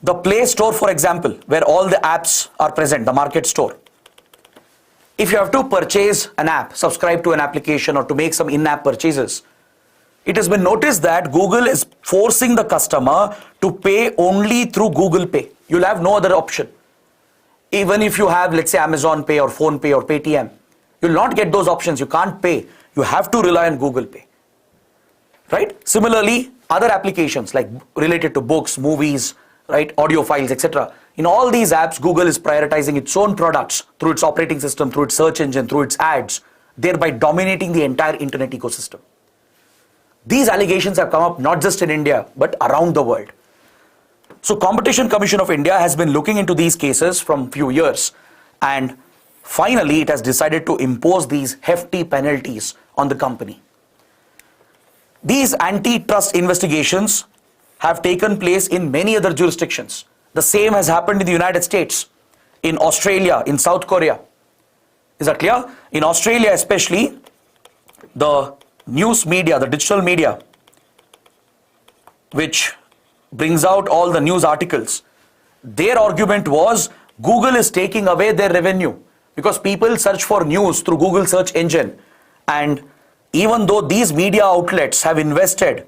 S1: The Play Store, for example, where all the apps are present, the market store. If you have to purchase an app, subscribe to an application or to make some in-app purchases, it has been noticed that Google is forcing the customer to pay only through Google Pay. You'll have no other option. Even if you have, let's say, Amazon Pay or Phone Pay or Paytm, you'll not get those options. You can't pay. You have to rely on Google Pay. Right? Similarly, other applications like related to books, movies, right, audio files, etc. In all these apps, Google is prioritizing its own products through its operating system, through its search engine, through its ads, thereby dominating the entire internet ecosystem. These allegations have come up not just in India, but around the world. So Competition Commission of India has been looking into these cases from few years, and finally it has decided to impose these hefty penalties on the company. These antitrust investigations have taken place in many other jurisdictions. The same has happened in the United States, in Australia, in South Korea. Is that clear? In Australia especially, the news media, the digital media, which brings out all the news articles, their argument was Google is taking away their revenue because people search for news through Google search engine, and even though these media outlets have invested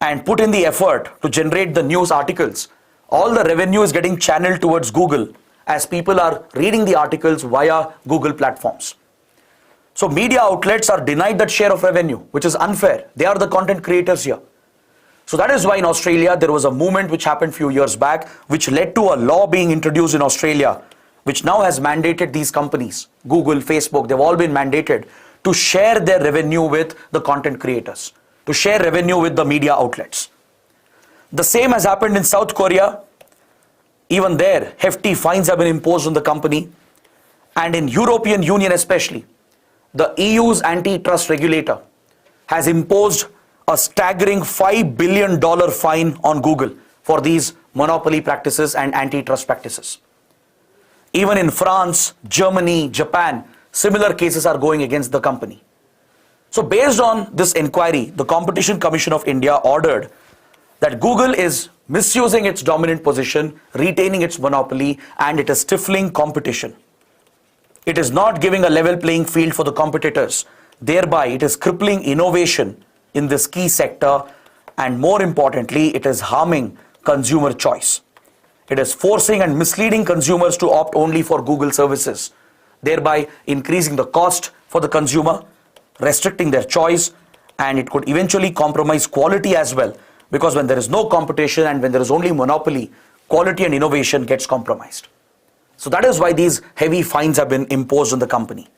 S1: and put in the effort to generate the news articles, all the revenue is getting channeled towards Google as people are reading the articles via Google platforms. So media outlets are denied that share of revenue, which is unfair. They are the content creators here. So that is why in Australia there was a movement which happened few years back, which led to a law being introduced in Australia, which now has mandated these companies, Google, Facebook, they've all been mandated to share their revenue with the content creators, to share revenue with the media outlets. The same has happened in South Korea. Even there, hefty fines have been imposed on the company. And in European Union especially, the EU's antitrust regulator has imposed a staggering $5 billion fine on Google for these monopoly practices and antitrust practices. Even in France, Germany, Japan, similar cases are going against the company. So based on this inquiry, the Competition Commission of India ordered that Google is misusing its dominant position, retaining its monopoly, and it is stifling competition. It is not giving a level playing field for the competitors. Thereby, it is crippling innovation in this key sector, and more importantly, it is harming consumer choice. It is forcing and misleading consumers to opt only for Google services, thereby increasing the cost for the consumer, restricting their choice, and it could eventually compromise quality as well, because when there is no competition and when there is only monopoly, quality and innovation gets compromised. So that is why these heavy fines have been imposed on the company.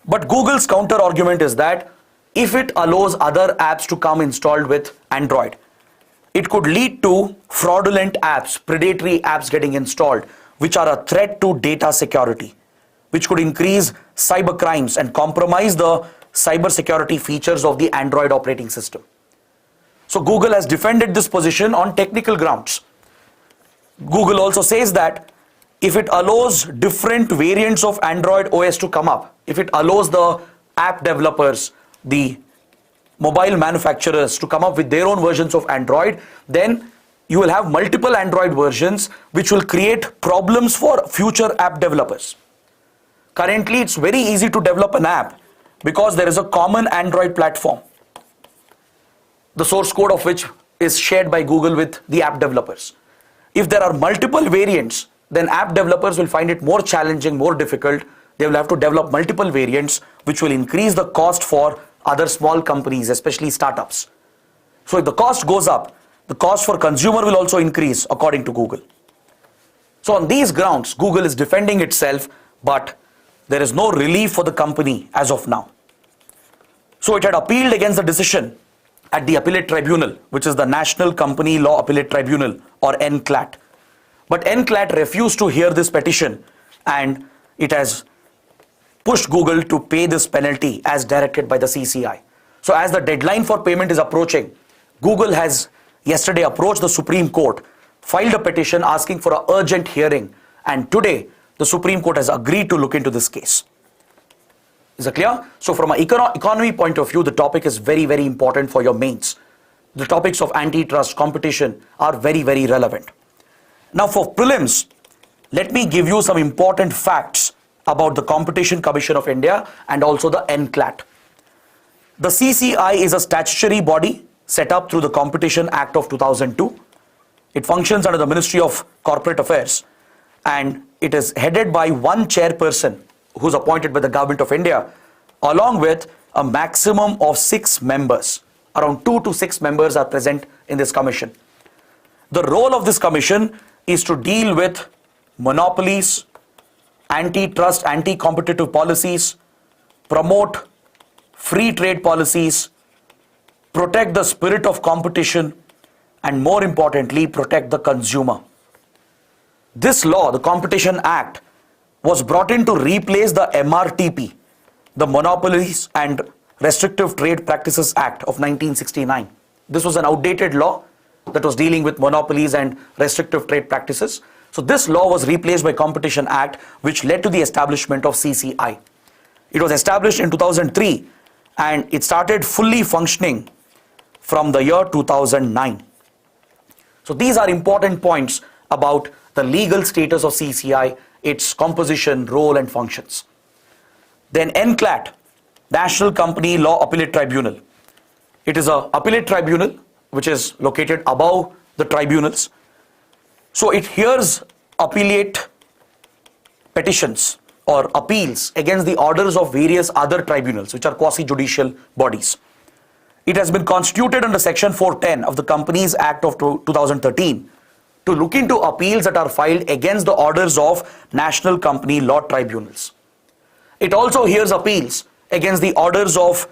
S1: But Google's counter argument is that if it allows other apps to come installed with Android, it could lead to fraudulent apps, predatory apps getting installed, which are a threat to data security, which could increase cyber crimes and compromise the cyber security features of the Android operating system. So Google has defended this position on technical grounds. Google also says that if it allows different variants of Android OS to come up, if it allows the app developers, the mobile manufacturers to come up with their own versions of Android, then you will have multiple Android versions which will create problems for future app developers. Currently, it's very easy to develop an app because there is a common Android platform, the source code of which is shared by Google with the app developers. If there are multiple variants, then app developers will find it more challenging, more difficult. They will have to develop multiple variants, which will increase the cost for other small companies, especially startups. So if the cost goes up, the cost for consumer will also increase, according to Google. So on these grounds, Google is defending itself, but there is no relief for the company as of now. So it had appealed against the decision at the Appellate Tribunal, which is the National Company Law Appellate Tribunal, or NCLAT. But NCLAT refused to hear this petition, and it has pushed Google to pay this penalty as directed by the CCI. So as the deadline for payment is approaching, Google has yesterday approached the Supreme Court, filed a petition asking for an urgent hearing, and today the Supreme Court has agreed to look into this case. Is it clear? So from an economy point of view, the topic is very, very important for your mains. The topics of antitrust, competition are very, very relevant. Now for prelims, let me give you some important facts about the Competition Commission of India and also the NCLAT. The CCI is a statutory body set up through the Competition Act of 2002. It functions under the Ministry of Corporate Affairs, and it is headed by one chairperson who's appointed by the Government of India, along with a maximum of 6 members. Around 2 to 6 members are present in this commission. The role of this commission is to deal with monopolies, antitrust, anti-competitive policies, promote free trade policies, protect the spirit of competition, and more importantly, protect the consumer. This law, the Competition Act, was brought in to replace the MRTP, the Monopolies and Restrictive Trade Practices Act of 1969. This was an outdated law that was dealing with monopolies and restrictive trade practices. So this law was replaced by Competition Act, which led to the establishment of CCI. It was established in 2003 and it started fully functioning from the year 2009. So these are important points about the legal status of CCI, its composition, role and functions. Then NCLAT, National Company Law Appellate Tribunal. It is an appellate tribunal which is located above the tribunals. So it hears appellate petitions or appeals against the orders of various other tribunals, which are quasi-judicial bodies. It has been constituted under Section 410 of the Companies Act of 2013 to look into appeals that are filed against the orders of national company law tribunals. It also hears appeals against the orders of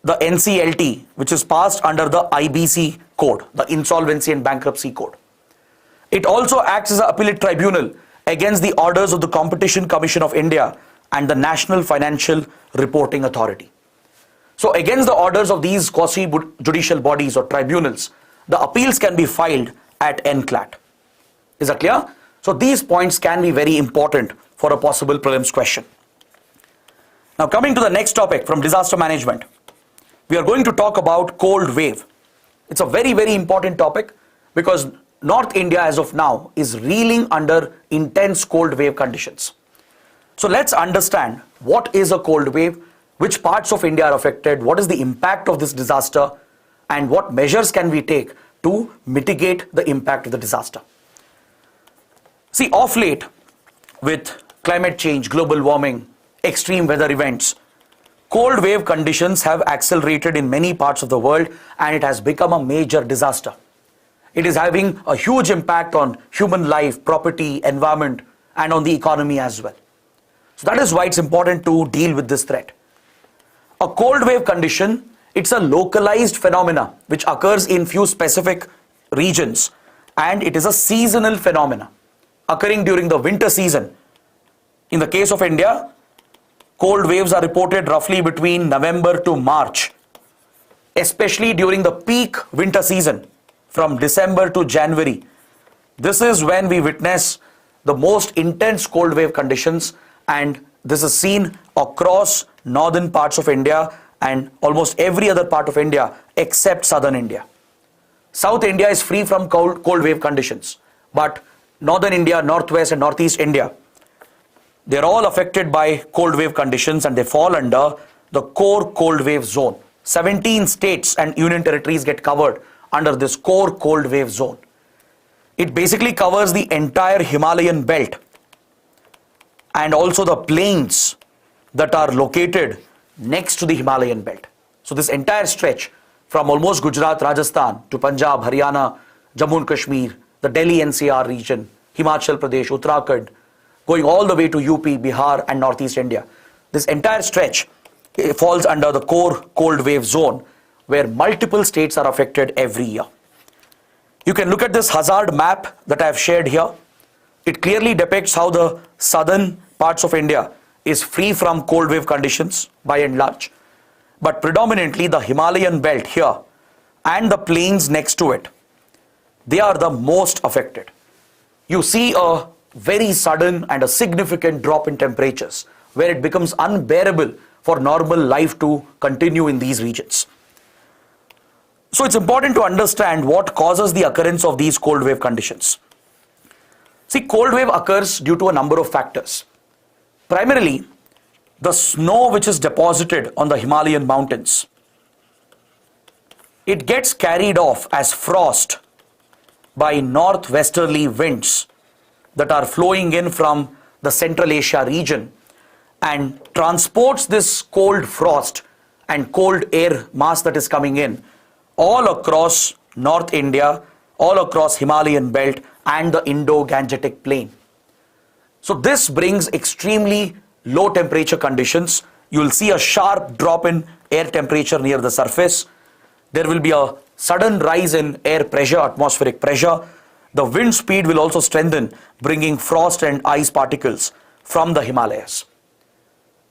S1: the NCLT, which is passed under the IBC code, the Insolvency and Bankruptcy Code. It also acts as an appellate tribunal against the orders of the Competition Commission of India and the National Financial Reporting Authority. So against the orders of these quasi-judicial bodies or tribunals, the appeals can be filed at NCLAT. Is that clear? So these points can be very important for a possible prelims question. Now coming to the next topic from disaster management, we are going to talk about cold wave. It's a very, very important topic because North India as of now is reeling under intense cold wave conditions. So let's understand what is a cold wave, which parts of India are affected, what is the impact of this disaster, and what measures can we take to mitigate the impact of the disaster. See, of late, with climate change, global warming, extreme weather events, cold wave conditions have accelerated in many parts of the world and it has become a major disaster. It is having a huge impact on human life, property, environment, and on the economy as well. So that is why it's important to deal with this threat. A cold wave condition, it's a localized phenomena which occurs in few specific regions, and it is a seasonal phenomena occurring during the winter season. In the case of India, cold waves are reported roughly between November to March, especially during the peak winter season from December to January. This is when we witness the most intense cold wave conditions, and this is seen across northern parts of India and almost every other part of India except southern India. South India is free from cold wave conditions, but northern India, northwest and northeast India, they're all affected by cold wave conditions and they fall under the core cold wave zone. 17 states and union territories get covered under this core cold wave zone. It basically covers the entire Himalayan belt and also the plains that are located next to the Himalayan belt. So this entire stretch from almost Gujarat, Rajasthan to Punjab, Haryana, Jammu and Kashmir, the Delhi NCR region, Himachal Pradesh, Uttarakhand, going all the way to UP, Bihar and Northeast India. This entire stretch falls under the core cold wave zone where multiple states are affected every year. You can look at this hazard map that I have shared here. It clearly depicts how the southern parts of India is free from cold wave conditions by and large, but predominantly the Himalayan belt here and the plains next to it, they are the most affected. You see a very sudden and a significant drop in temperatures where it becomes unbearable for normal life to continue in these regions. So it's important to understand what causes the occurrence of these cold wave conditions. See, cold wave occurs due to a number of factors. Primarily, the snow which is deposited on the Himalayan mountains, it gets carried off as frost by northwesterly winds that are flowing in from the Central Asia region and transports this cold frost and cold air mass that is coming in all across North India, all across Himalayan belt and the Indo-Gangetic plain. So this brings extremely low temperature conditions. You will see a sharp drop in air temperature near the surface. There will be a sudden rise in air pressure, atmospheric pressure. The wind speed will also strengthen, bringing frost and ice particles from the Himalayas.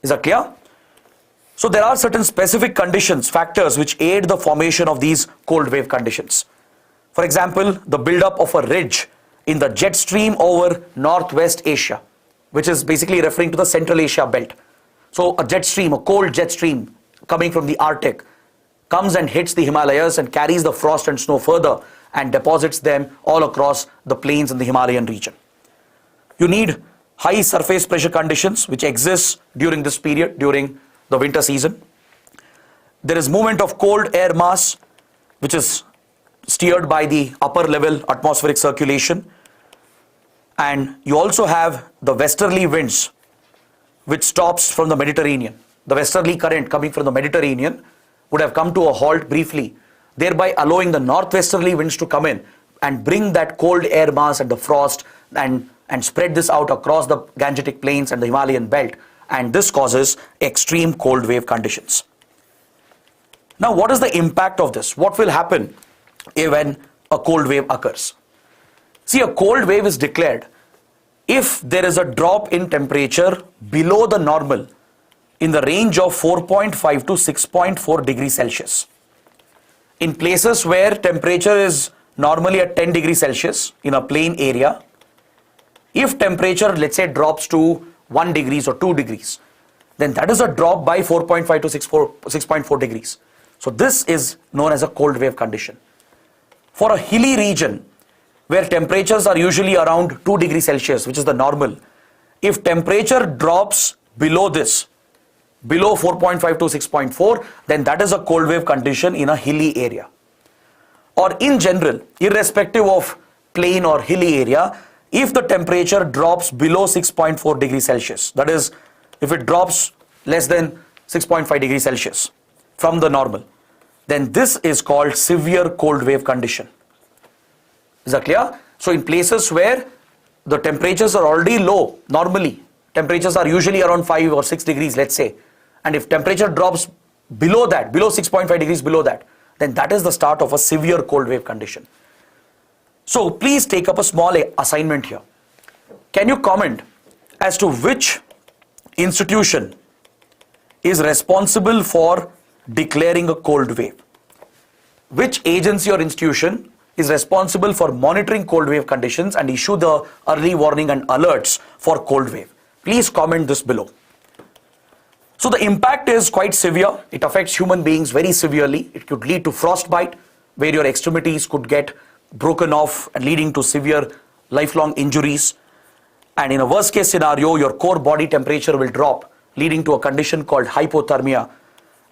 S1: Is that clear? So there are certain specific conditions, factors which aid the formation of these cold wave conditions. For example, the buildup of a ridge in the jet stream over Northwest Asia, which is basically referring to the Central Asia belt. So a jet stream, a cold jet stream coming from the Arctic, comes and hits the Himalayas and carries the frost and snow further and deposits them all across the plains in the Himalayan region. You need high surface pressure conditions which exist during this period, during the winter season. There is movement of cold air mass which is steered by the upper level atmospheric circulation, and you also have the westerly winds which stops from the Mediterranean. The westerly current coming from the Mediterranean would have come to a halt briefly, thereby allowing the northwesterly winds to come in and bring that cold air mass and the frost and spread this out across the Gangetic plains and the Himalayan belt, and this causes extreme cold wave conditions. Now, what is the impact of this? What will happen when a cold wave occurs? See, a cold wave is declared if there is a drop in temperature below the normal in the range of 4.5 to 6.4 degrees Celsius. In places where temperature is normally at 10 degrees Celsius in a plain area, if temperature, let's say, drops to 1 degrees or 2 degrees, then that is a drop by 4.5 to 6.4 degrees. So this is known as a cold wave condition. For a hilly region where temperatures are usually around 2 degrees Celsius, which is the normal, if temperature drops below this, below 4.5 to 6.4, then that is a cold wave condition in a hilly area. Or in general, irrespective of plain or hilly area, if the temperature drops below 6.4 degrees Celsius, that is, if it drops less than 6.5 degrees Celsius from the normal, then this is called severe cold wave condition. Is that clear? So in places where the temperatures are already low, normally temperatures are usually around 5 or 6 degrees, let's say, and if temperature drops below that, below 6.5 degrees below that, then that is the start of a severe cold wave condition. So please take up a small assignment here. Can you comment as to which institution is responsible for declaring a cold wave? Which agency or institution is responsible for monitoring cold wave conditions and issue the early warning and alerts for cold wave? Please comment this below. So the impact is quite severe. It affects human beings very severely. It could lead to frostbite, where your extremities could get broken off and leading to severe lifelong injuries. And in a worst case scenario, your core body temperature will drop, leading to a condition called hypothermia.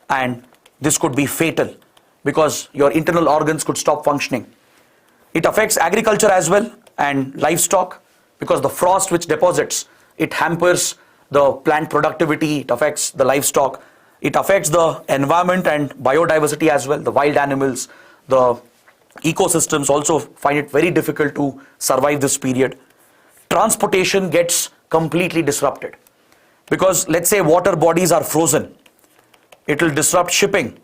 S1: And this could be fatal because your internal organs could stop functioning. It affects agriculture as well and livestock, because the frost which deposits, it hampers the plant productivity, it affects the livestock, it affects the environment and biodiversity as well. The wild animals, the ecosystems also find it very difficult to survive this period. Transportation gets completely disrupted because let's say water bodies are frozen. It will disrupt shipping.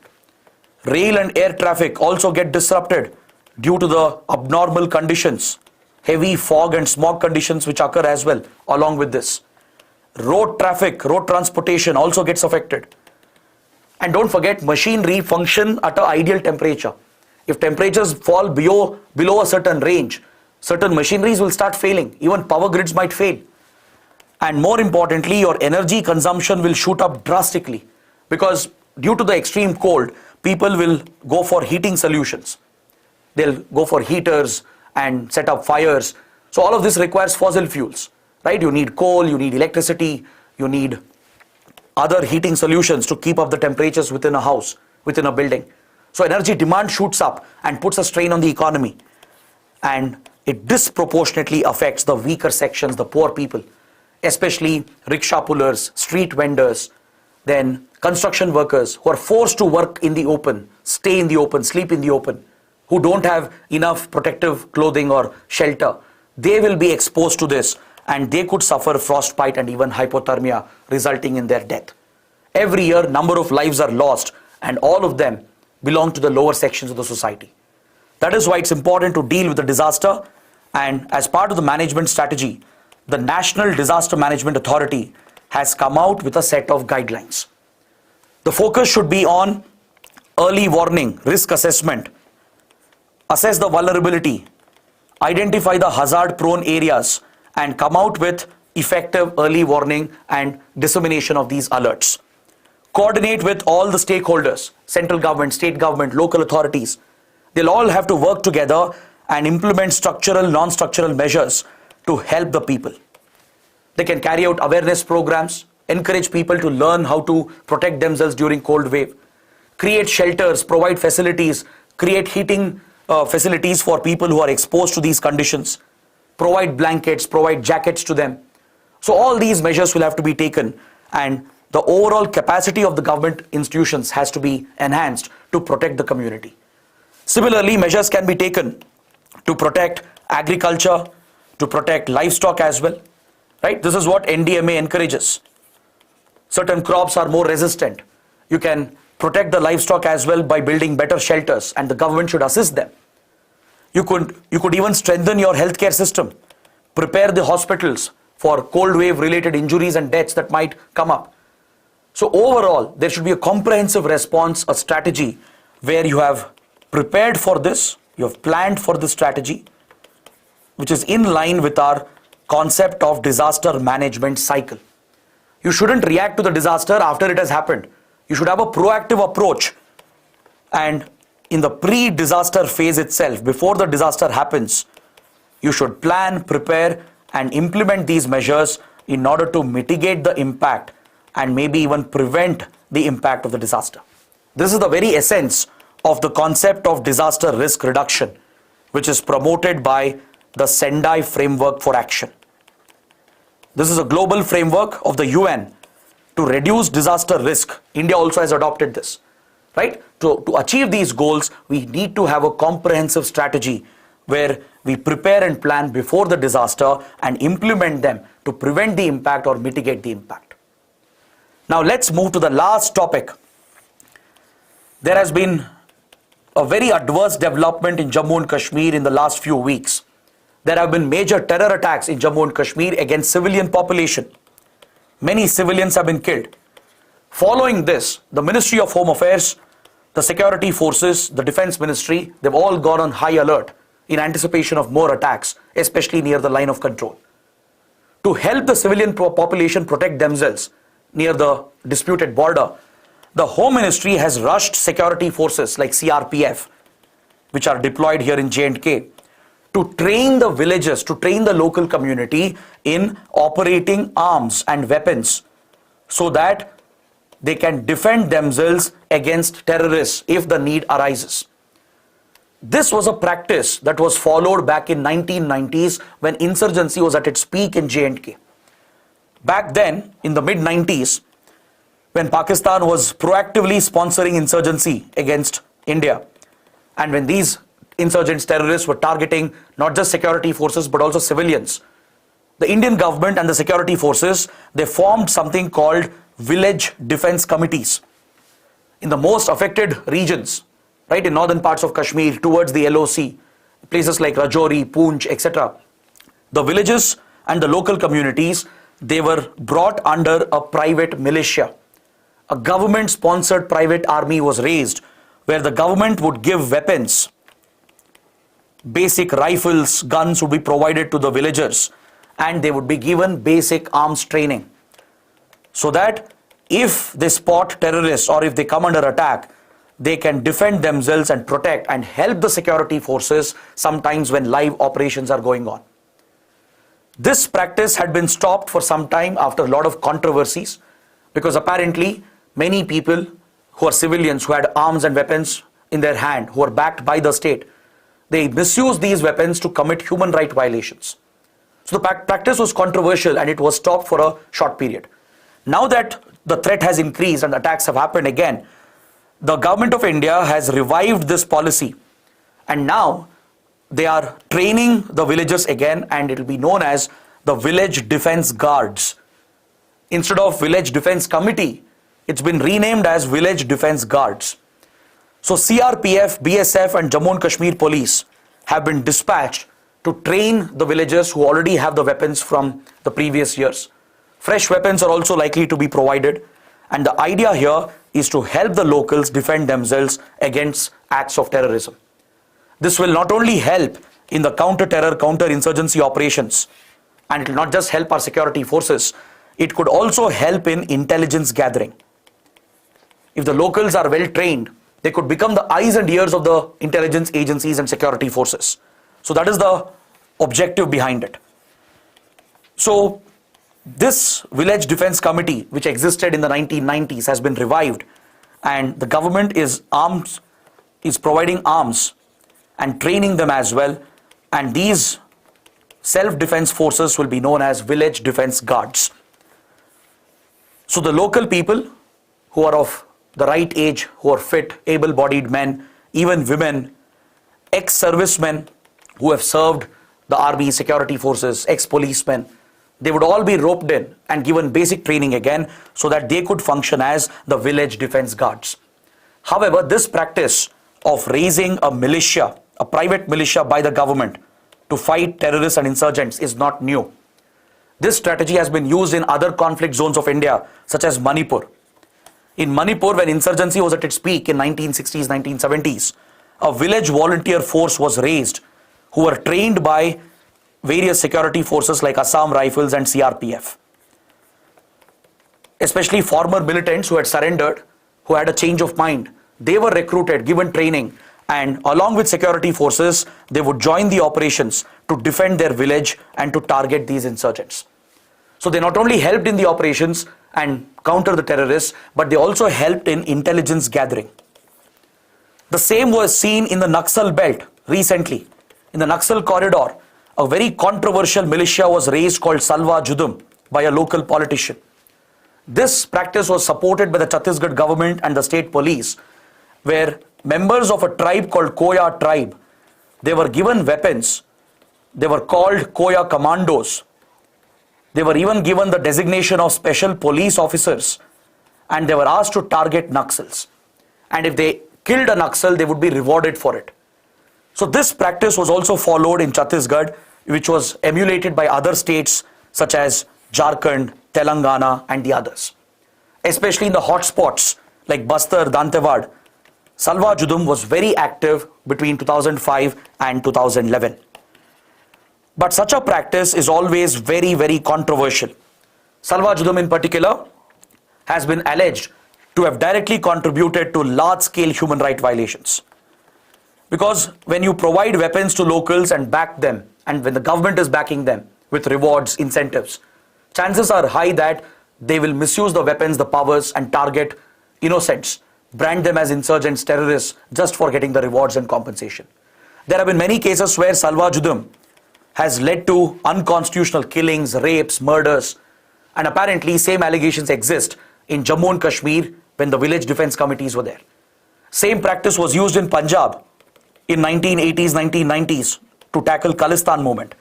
S1: Rail and air traffic also get disrupted due to the abnormal conditions, heavy fog and smog conditions which occur as well along with this. Road traffic, road transportation also gets affected. And don't forget, machinery function at an ideal temperature. If temperatures fall below a certain range, certain machineries will start failing. Even power grids might fail. And more importantly, your energy consumption will shoot up drastically because due to the extreme cold, people will go for heating solutions. They'll go for heaters and set up fires. So all of this requires fossil fuels, right? You need coal, you need electricity, you need other heating solutions to keep up the temperatures within a house, within a building. So energy demand shoots up and puts a strain on the economy. And it disproportionately affects the weaker sections, the poor people, especially rickshaw pullers, street vendors, then construction workers who are forced to work in the open, stay in the open, sleep in the open, who don't have enough protective clothing or shelter. They will be exposed to this and they could suffer frostbite and even hypothermia, resulting in their death. Every year, number of lives are lost and all of them belong to the lower sections of the society. That is why it's important to deal with the disaster, and as part of the management strategy, the National Disaster Management Authority has come out with a set of guidelines. The focus should be on early warning, risk assessment, assess the vulnerability, identify the hazard-prone areas, and come out with effective early warning and dissemination of these alerts. Coordinate with all the stakeholders, central government, state government, local authorities. They'll all have to work together and implement structural, non-structural measures to help the people. They can carry out awareness programs, encourage people to learn how to protect themselves during cold wave, create shelters, provide facilities, create heating facilities for people who are exposed to these conditions, provide blankets, provide jackets to them. So all these measures will have to be taken, and the overall capacity of the government institutions has to be enhanced to protect the community. Similarly, measures can be taken to protect agriculture, to protect livestock as well, right? This is what NDMA encourages. Certain crops are more resistant. You can protect the livestock as well by building better shelters, and the government should assist them. You could even strengthen your healthcare system, prepare the hospitals for cold wave related injuries and deaths that might come up. So overall, there should be a comprehensive response, a strategy where you have prepared for this, you have planned for this strategy, which is in line with our concept of disaster management cycle. You shouldn't react to the disaster after it has happened. You should have a proactive approach, and in the pre-disaster phase itself, before the disaster happens, you should plan, prepare and implement these measures in order to mitigate the impact and maybe even prevent the impact of the disaster. This is the very essence of the concept of disaster risk reduction, which is promoted by the Sendai Framework for Action. This is a global framework of the UN to reduce disaster risk. India also has adopted this, right? To achieve these goals, we need to have a comprehensive strategy where we prepare and plan before the disaster and implement them to prevent the impact or mitigate the impact. Now let's move to the last topic. There has been a very adverse development in Jammu and Kashmir in the last few weeks. There have been major terror attacks in Jammu and Kashmir against civilian population. Many civilians have been killed. Following this, the Ministry of Home Affairs, the security forces, the Defense Ministry, they've all gone on high alert in anticipation of more attacks, especially near the line of control. To help the civilian population protect themselves near the disputed border, the Home Ministry has rushed security forces like CRPF, which are deployed here in J&K, to train the villagers, to train the local community in operating arms and weapons so that they can defend themselves against terrorists if the need arises. This was a practice that was followed back in 1990s when insurgency was at its peak in J&K. Back then, in the mid-90s, when Pakistan was proactively sponsoring insurgency against India, and when these insurgents, terrorists were targeting not just security forces but also civilians, the Indian government and the security forces, they formed something called village defense committees in the most affected regions, right, in northern parts of Kashmir towards the LOC, places like Rajouri, Poonch, etc. The villages and the local communities, they were brought under a private militia. A government-sponsored private army was raised where the government would give weapons. Basic rifles, guns would be provided to the villagers, and they would be given basic arms training so that if they spot terrorists or if they come under attack, they can defend themselves and protect and help the security forces sometimes when live operations are going on. This practice had been stopped for some time after a lot of controversies, because apparently many people who are civilians, who had arms and weapons in their hand, who are backed by the state, they misuse these weapons to commit human rights violations. So the practice was controversial and it was stopped for a short period. Now that the threat has increased and attacks have happened again, the government of India has revived this policy, and now they are training the villagers again, and it will be known as the Village Defense Guards. Instead of Village Defense Committee, it's been renamed as Village Defense Guards. So CRPF, BSF and Jammu and Kashmir Police have been dispatched to train the villagers who already have the weapons from the previous years. Fresh weapons are also likely to be provided, and the idea here is to help the locals defend themselves against acts of terrorism. This will not only help in the counter-terror, counter-insurgency operations, and it will not just help our security forces, it could also help in intelligence gathering. If the locals are well trained, they could become the eyes and ears of the intelligence agencies and security forces. So that is the objective behind it. So this Village Defense Committee, which existed in the 1990s, has been revived, and the government is providing arms and training them as well, and these self-defense forces will be known as Village Defense Guards. So the local people who are of the right age, who are fit, able-bodied men, even women, ex-servicemen who have served the army, security forces, ex-policemen, they would all be roped in and given basic training again so that they could function as the Village Defense Guards. However, this practice of raising a militia, a private militia by the government to fight terrorists and insurgents is not new. This strategy has been used in other conflict zones of India, such as Manipur. In Manipur, when insurgency was at its peak in 1960s, 1970s, a village volunteer force was raised who were trained by various security forces like Assam Rifles and CRPF. Especially former militants who had surrendered, who had a change of mind, they were recruited, given training, and along with security forces, they would join the operations to defend their village and to target these insurgents. So they not only helped in the operations and counter the terrorists, but they also helped in intelligence gathering. The same was seen in the Naxal belt recently. In the Naxal corridor, a very controversial militia was raised called Salva Judum by a local politician. This practice was supported by the Chhattisgarh government and the state police, where members of a tribe called Koya tribe, they were given weapons. They were called Koya commandos. They were even given the designation of special police officers, and they were asked to target Naxals. And if they killed a Naxal, they would be rewarded for it. So this practice was also followed in Chhattisgarh, which was emulated by other states such as Jharkhand, Telangana, and the others. Especially in the hotspots like Bastar, Dantewad, Salva Judum was very active between 2005 and 2011. But such a practice is always very, very controversial. Salva Judum in particular has been alleged to have directly contributed to large-scale human rights violations. Because when you provide weapons to locals and back them, and when the government is backing them with rewards, incentives, chances are high that they will misuse the weapons, the powers, and target innocents, brand them as insurgents, terrorists, just for getting the rewards and compensation. There have been many cases where Salva Judum has led to unconstitutional killings, rapes, murders, and apparently same allegations exist in Jammu and Kashmir when the village defense committees were there. Same practice was used in Punjab in 1980s, 1990s to tackle Khalistan movement.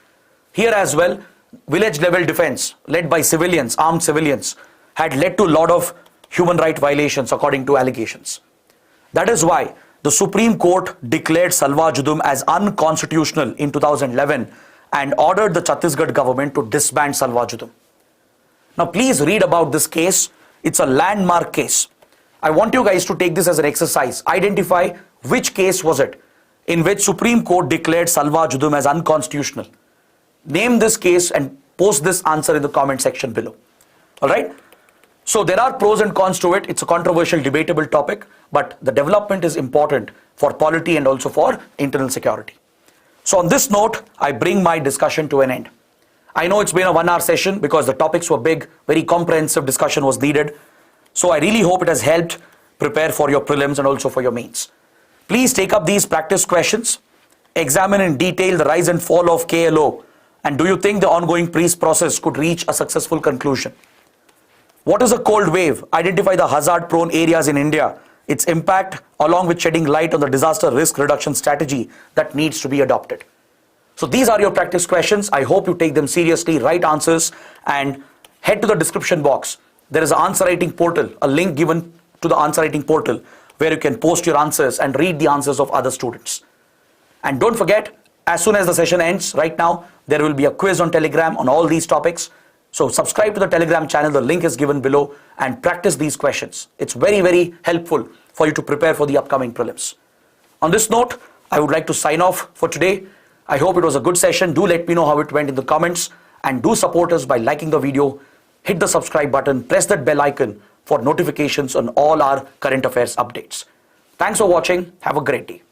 S1: Here as well, village level defense led by civilians, armed civilians, had led to a lot of human rights violations according to allegations. That is why the Supreme Court declared Salva Judum as unconstitutional in 2011 and ordered the Chhattisgarh government to disband Salva Judum. Now please read about this case. It's a landmark case. I want you guys to take this as an exercise. Identify which case was it in which Supreme Court declared Salva Judum as unconstitutional. Name this case and post this answer in the comment section below. Alright? So there are pros and cons to it. It's a controversial, debatable topic, but the development is important for polity and also for internal security. So on this note, I bring my discussion to an end. I know it's been a 1 hour session because the topics were big, very comprehensive discussion was needed. So I really hope it has helped prepare for your prelims and also for your mains. Please take up these practice questions, examine in detail the rise and fall of KLO, and do you think the ongoing peace process could reach a successful conclusion? What is a cold wave? Identify the hazard-prone areas in India, its impact, along with shedding light on the disaster risk reduction strategy that needs to be adopted. So these are your practice questions. I hope you take them seriously, write answers, and head to the description box. There is an answer writing portal, a link given to the answer writing portal where you can post your answers and read the answers of other students. And don't forget, as soon as the session ends, right now, there will be a quiz on Telegram on all these topics. So subscribe to the Telegram channel, the link is given below, and practice these questions. It's very, very helpful for you to prepare for the upcoming prelims. On this note, I would like to sign off for today. I hope it was a good session. Do let me know how it went in the comments, and do support us by liking the video, hit the subscribe button, press that bell icon for notifications on all our current affairs updates. Thanks for watching. Have a great day.